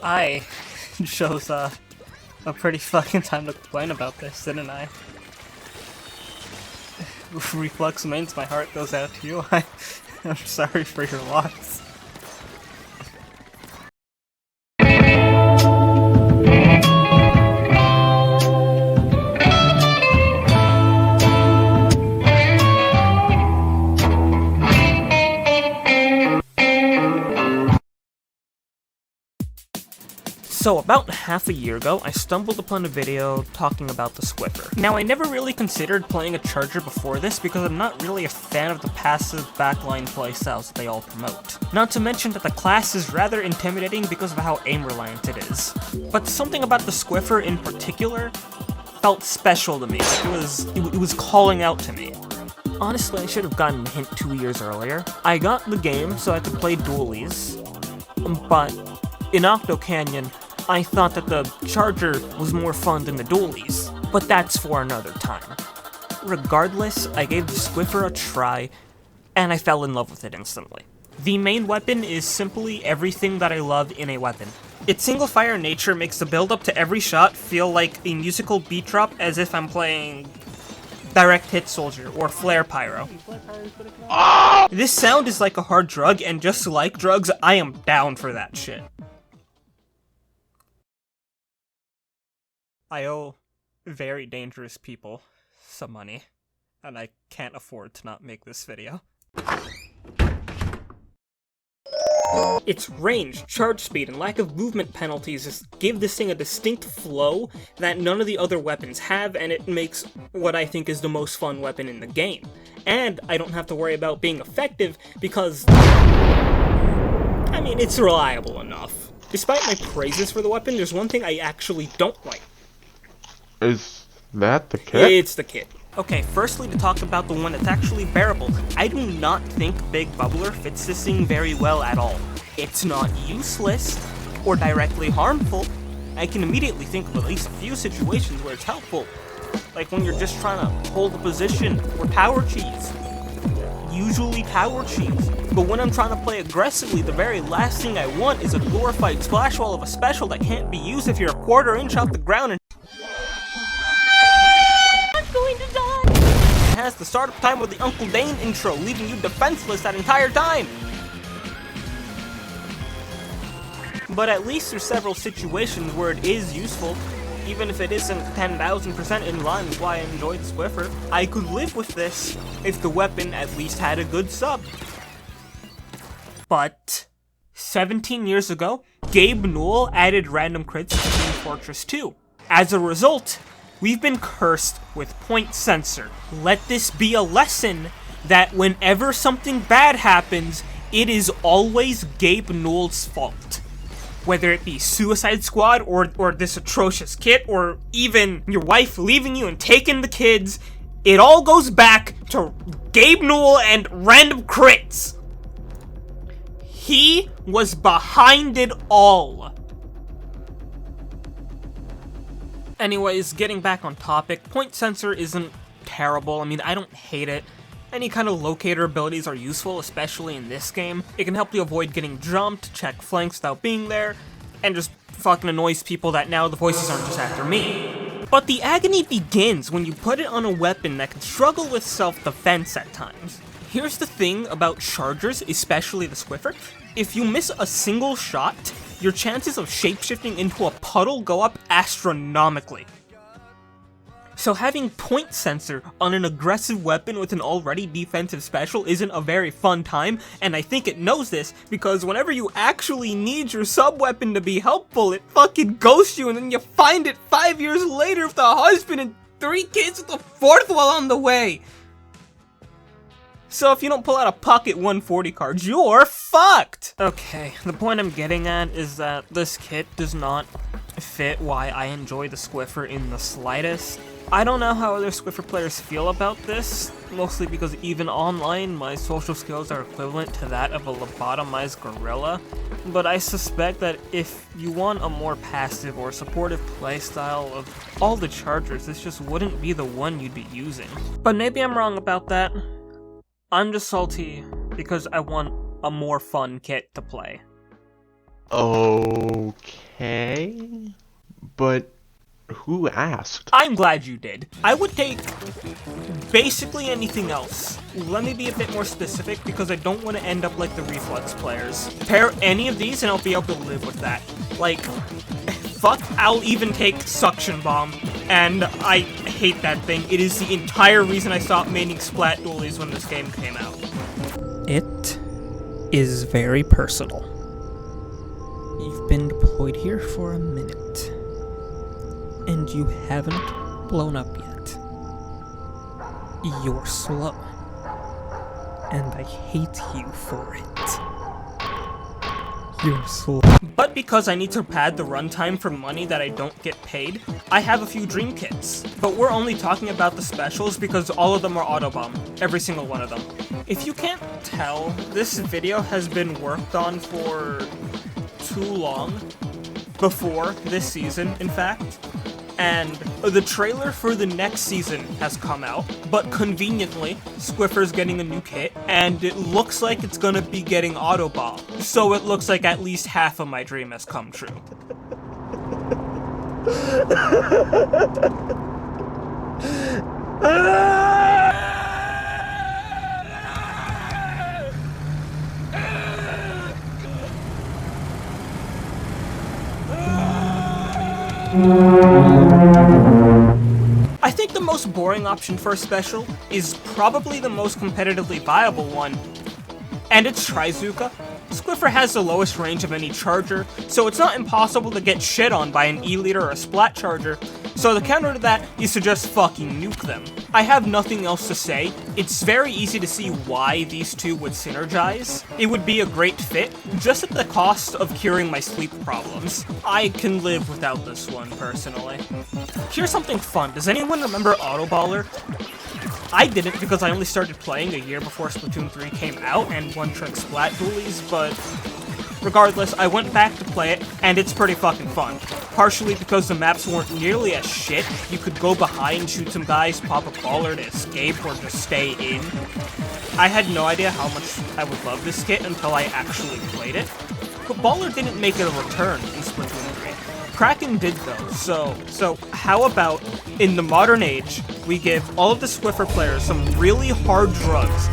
I chose a pretty fucking time to complain about this, didn't I? Reflux means my heart goes out to you. I'm sorry for your loss. So about half a year ago, I stumbled upon a video talking about the Squiffer. Now I never really considered playing a charger before this because I'm not really a fan of the passive backline playstyles that they all promote. Not to mention that the class is rather intimidating because of how aim-reliant it is. But something about the Squiffer in particular felt special to me, like it was calling out to me. Honestly, I should have gotten a hint 2 years earlier. I got the game so I could play dualies, but in Octo Canyon, I thought that the charger was more fun than the dualies, but that's for another time. Regardless, I gave the Squiffer a try, and I fell in love with it instantly. The main weapon is simply everything that I love in a weapon. Its single-fire nature makes the build-up to every shot feel like a musical beat drop as if I'm playing Direct Hit Soldier or Flare Pyro. This sound is like a hard drug, and just like drugs, I am down for that shit. I owe very dangerous people some money, and I can't afford to not make this video. Its range, charge speed, and lack of movement penalties just give this thing a distinct flow that none of the other weapons have, and it makes what I think is the most fun weapon in the game. And I don't have to worry about being effective because, I mean, it's reliable enough. Despite my praises for the weapon, there's one thing I actually don't like. Is that the kit? It's the kit. Okay, firstly to talk about the one that's actually bearable. I do not think Big Bubbler fits this thing very well at all. It's not useless or directly harmful. I can immediately think of at least a few situations where it's helpful. Like when you're just trying to hold a position or tower cheese. Usually tower cheese. But when I'm trying to play aggressively, the very last thing I want is a glorified splash wall of a special that can't be used if you're a quarter inch off the ground and has the startup time with the Uncle Dane intro, leaving you defenseless that entire time. But at least there's several situations where it is useful, even if it isn't 10,000% in line with why I enjoyed Squiffer. I could live with this if the weapon at least had a good sub. But 17 years ago, Gabe Newell added random crits to Team Fortress 2. As a result, we've been cursed with point sensor. Let this be a lesson that whenever something bad happens, it is always Gabe Newell's fault. Whether it be Suicide Squad or this atrocious kit or even your wife leaving you and taking the kids, it all goes back to Gabe Newell and random crits. He was behind it all. Anyways, getting back on topic, point sensor isn't terrible. I mean, I don't hate it. Any kind of locator abilities are useful, especially in this game. It can help you avoid getting jumped, check flanks without being there, and just fucking annoys people that now the voices aren't just after me. But the agony begins when you put it on a weapon that can struggle with self-defense at times. Here's the thing about chargers, especially the Squiffer. If you miss a single shot, your chances of shapeshifting into a puddle go up astronomically. So having point sensor on an aggressive weapon with an already defensive special isn't a very fun time, and I think it knows this, because whenever you actually need your sub-weapon to be helpful, it fucking ghosts you, and then you find it 5 years later with a husband and 3 kids with a 4th while on the way. So if you don't pull out a pocket 140 card, you're fucked! Okay, the point I'm getting at is that this kit does not fit why I enjoy the Squiffer in the slightest. I don't know how other Squiffer players feel about this, mostly because even online, my social skills are equivalent to that of a lobotomized gorilla, but I suspect that if you want a more passive or supportive playstyle of all the chargers, this just wouldn't be the one you'd be using. But maybe I'm wrong about that. I'm just salty because I want a more fun kit to play. Okay. But who asked? I'm glad you did. I would take basically anything else. Let me be a bit more specific because I don't want to end up like the Reflux players. Pair any of these and I'll be able to live with that. Like, fuck, I'll even take Suction Bomb. And I hate that thing. It is the entire reason I stopped maining Splat Dualies when this game came out. It is very personal. You've been deployed here for a minute. And you haven't blown up yet. You're slow. And I hate you for it. You're slow. But because I need to pad the runtime for money that I don't get paid, I have a few dream kits. But we're only talking about the specials because all of them are Autobomb. Every single one of them. If you can't tell, this video has been worked on for too long. Before this season, in fact. And the trailer for the next season has come out, but conveniently, Squiffer's getting a new kit, and it looks like it's gonna be getting Autobomb. So it looks like at least half of my dream has come true. I think the most boring option for a special is probably the most competitively viable one, and it's Trizuka. Squiffer has the lowest range of any charger, so it's not impossible to get shit on by an E-liter or a Splat charger, so the counter to that is to just fucking nuke them. I have nothing else to say. It's very easy to see why these two would synergize. It would be a great fit, just at the cost of curing my sleep problems. I can live without this one, personally. Here's something fun. Does anyone remember Autoballer? I didn't because I only started playing a year before Splatoon 3 came out and one-trick Splat Dualies, but regardless, I went back to play it, and it's pretty fucking fun. Partially because the maps weren't nearly as shit, you could go behind, shoot some guys, pop a baller to escape, or just stay in. I had no idea how much I would love this kit until I actually played it, but Baller didn't make it a return in Splatoon 3. Kraken did though, so how about, in the modern age, we give all of the Squiffer players some really hard drugs,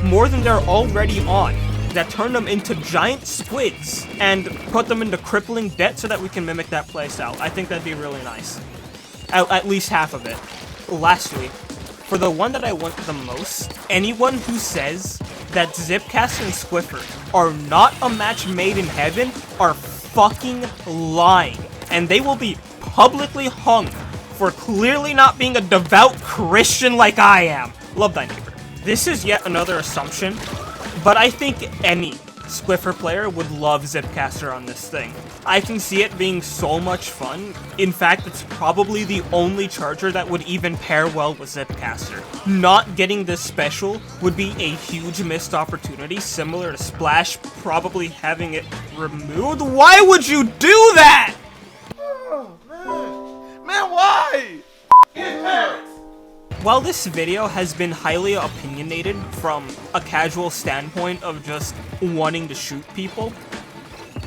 more than they're already on, that turn them into giant squids, and put them into crippling debt so that we can mimic that playstyle. I think that'd be really nice. At least half of it. Lastly, for the one that I want the most, anyone who says that Zipcaster and Squiffer are not a match made in heaven are fucking lying, and they will be publicly hung for clearly not being a devout Christian like I am. Love thy neighbor. This is yet another assumption, but I think any Squiffer player would love Zipcaster on this thing. I can see it being so much fun. In fact, it's probably the only charger that would even pair well with Zipcaster. Not getting this special would be a huge missed opportunity, similar to Splash probably having it removed. Why would you do that? Oh, man. Man, why? His parents. While this video has been highly opinionated from a casual standpoint of just wanting to shoot people,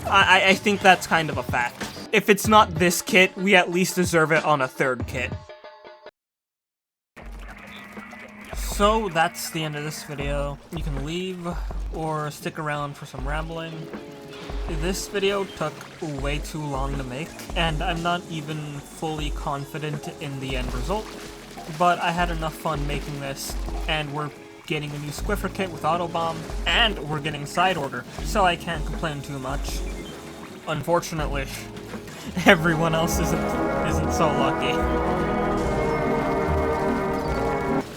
I think that's kind of a fact. If it's not this kit, we at least deserve it on a third kit. So that's the end of this video. You can leave or stick around for some rambling. This video took way too long to make, and I'm not even fully confident in the end result. But I had enough fun making this, and we're getting a new Squiffer kit with Autobomb, and we're getting side order, so I can't complain too much. Unfortunately, everyone else isn't so lucky.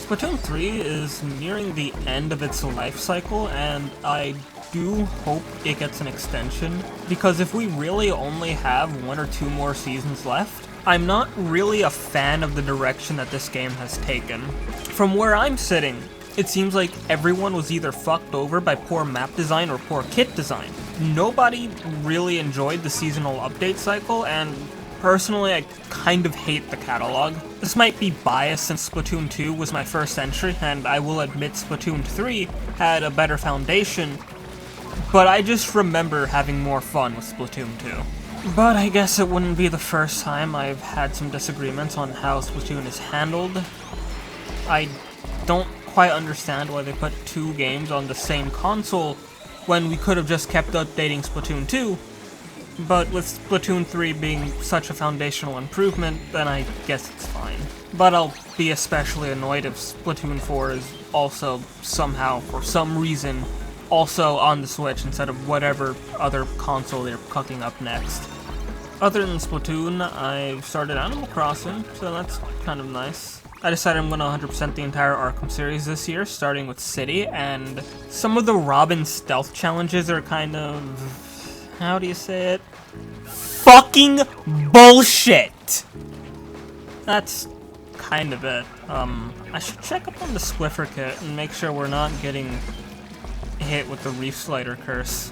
Splatoon 3 is nearing the end of its life cycle, and I do hope it gets an extension, because if we really only have 1 or 2 more seasons left, I'm not really a fan of the direction that this game has taken. From where I'm sitting, it seems like everyone was either fucked over by poor map design or poor kit design. Nobody really enjoyed the seasonal update cycle, and personally I kind of hate the catalog. This might be biased since Splatoon 2 was my first entry, and I will admit Splatoon 3 had a better foundation, but I just remember having more fun with Splatoon 2. But I guess it wouldn't be the first time I've had some disagreements on how Splatoon is handled. I don't quite understand why they put 2 games on the same console when we could have just kept updating Splatoon 2, but with Splatoon 3 being such a foundational improvement, then I guess it's fine. But I'll be especially annoyed if Splatoon 4 is also somehow, for some reason, also on the Switch instead of whatever other console they're cooking up next. Other than Splatoon, I've started Animal Crossing, so that's kind of nice. I decided I'm gonna 100% the entire Arkham series this year, starting with City, and some of the Robin stealth challenges are kind of... how do you say it? Fucking bullshit! That's kind of it. I should check up on the Squiffer kit and make sure we're not getting hit with the Reef Slider curse.